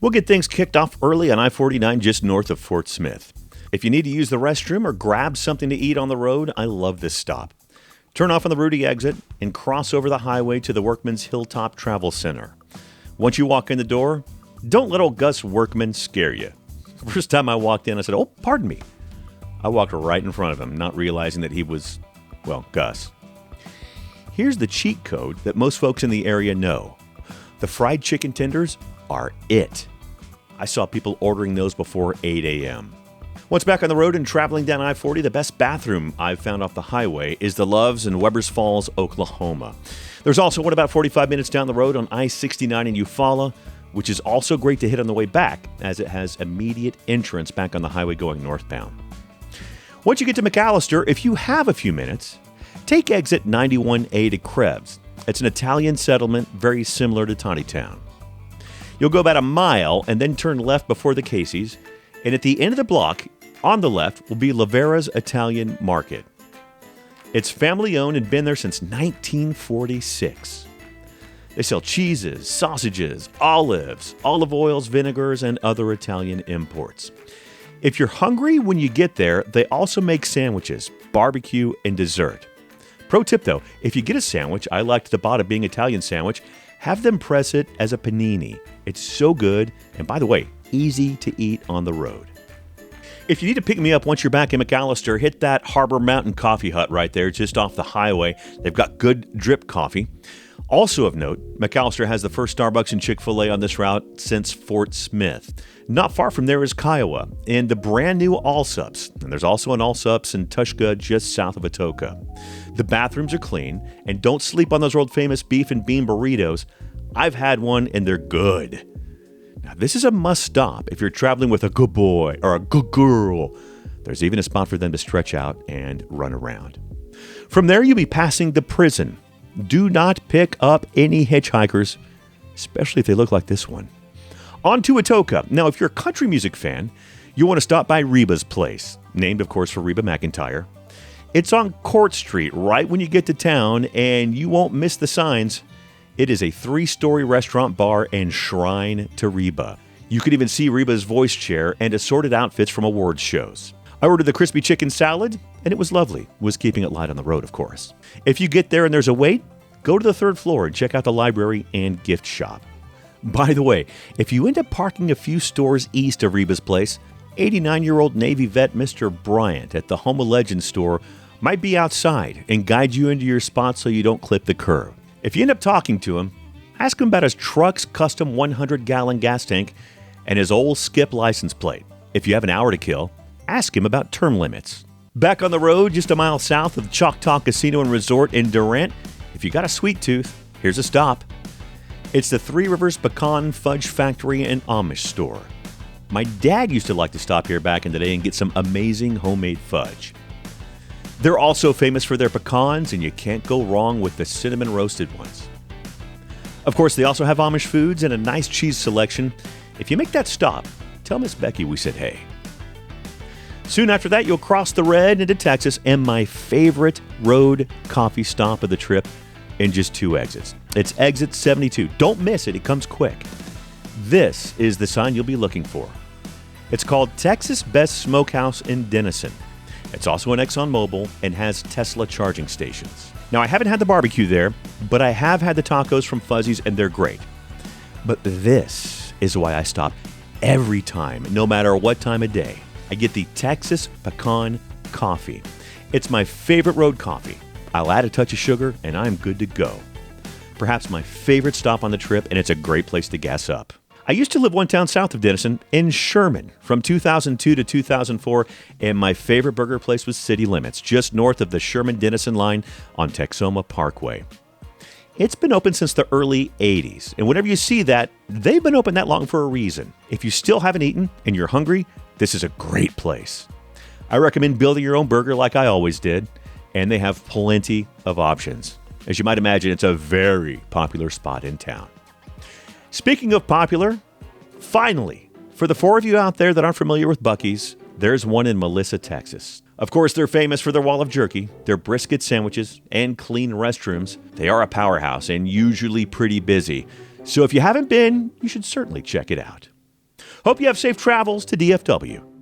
We'll get things kicked off early on I-49 just north of Fort Smith. If you need to use the restroom or grab something to eat on the road, I love this stop. Turn off on the Rudy exit and cross over the highway to the Workman's Hilltop Travel Center. Once you walk in the door, don't let old Gus Workman scare you. The first time I walked in, I said, "Oh, pardon me." I walked right in front of him, not realizing that he was, well, Gus. Here's the cheat code that most folks in the area know. The fried chicken tenders are it. I saw people ordering those before 8 a.m. Once back on the road and traveling down I-40, the best bathroom I've found off the highway is the Loves in Webbers Falls, Oklahoma. There's also one about 45 minutes down the road on I-69 in Eufaula, which is also great to hit on the way back, as it has immediate entrance back on the highway going northbound. Once you get to McAllister, if you have a few minutes, take exit 91A to Krebs. It's an Italian settlement very similar to Tontitown. You'll go about a mile and then turn left before the Casey's, and at the end of the block, on the left, will be Lavera's Italian Market. It's family-owned and been there since 1946. They sell cheeses, sausages, olives, olive oils, vinegars, and other Italian imports. If you're hungry when you get there, they also make sandwiches, barbecue, and dessert. Pro tip though, if you get a sandwich, I like the Bada Bing Italian sandwich, have them press it as a panini. It's so good, and by the way, easy to eat on the road. If you need to pick me up once you're back in McAllister, hit that Harbor Mountain Coffee Hut right there just off the highway. They've got good drip coffee. Also of note, McAllister has the first Starbucks and Chick-fil-A on this route since Fort Smith. Not far from there is Kiowa and the brand new Allsups. And there's also an Allsups in Tushka just south of Atoka. The bathrooms are clean, and don't sleep on those world famous beef and bean burritos. I've had one and they're good. Now this is a must stop if you're traveling with a good boy or a good girl. There's even a spot for them to stretch out and run around. From there you'll be passing the prison. Do not pick up any hitchhikers, especially if they look like this one. On to Atoka. Now, if you're a country music fan, you want to stop by Reba's Place, named, of course, for Reba McEntire. It's on Court Street right when you get to town, and you won't miss the signs. It is a 3-story restaurant, bar, and shrine to Reba. You could even see Reba's voice chair and assorted outfits from awards shows. I ordered the crispy chicken salad, and it was lovely. Was keeping it light on the road, of course. If you get there and there's a wait, go to the 3rd floor and check out the library and gift shop. By the way, if you end up parking a few stores east of Reba's Place, 89-year-old Navy vet Mr. Bryant at the Home of Legends store might be outside and guide you into your spot so you don't clip the curb. If you end up talking to him, ask him about his truck's custom 100-gallon gas tank and his old Skip license plate. If you have an hour to kill, ask him about term limits. Back on the road, just a mile south of the Choctaw Casino and Resort in Durant, if you got a sweet tooth, here's a stop. It's the Three Rivers Pecan Fudge Factory and Amish store. My dad used to like to stop here back in the day and get some amazing homemade fudge. They're also famous for their pecans, and you can't go wrong with the cinnamon roasted ones. Of course, they also have Amish foods and a nice cheese selection. If you make that stop, tell Miss Becky we said hey. Soon after that, you'll cross the Red into Texas, and my favorite road coffee stop of the trip in just 2 exits. It's exit 72. Don't miss it. It comes quick. This is the sign you'll be looking for. It's called Texas Best Smokehouse in Denison. It's also an ExxonMobil and has Tesla charging stations. Now, I haven't had the barbecue there, but I have had the tacos from Fuzzy's, and they're great. But this is why I stop every time, no matter what time of day. I get the Texas Pecan Coffee. It's my favorite road coffee. I'll add a touch of sugar, and I'm good to go. Perhaps my favorite stop on the trip, and it's a great place to gas up. I used to live one town south of Denison, in Sherman, from 2002 to 2004, and my favorite burger place was City Limits, just north of the Sherman-Denison line on Texoma Parkway. It's been open since the early 80s, and whenever you see that, they've been open that long for a reason. If you still haven't eaten and you're hungry, this is a great place. I recommend building your own burger like I always did, and they have plenty of options. As you might imagine, it's a very popular spot in town. Speaking of popular, finally, for the 4 of you out there that aren't familiar with Buc-ee's, there's one in Melissa, Texas. Of course, they're famous for their wall of jerky, their brisket sandwiches, and clean restrooms. They are a powerhouse and usually pretty busy. So if you haven't been, you should certainly check it out. Hope you have safe travels to DFW.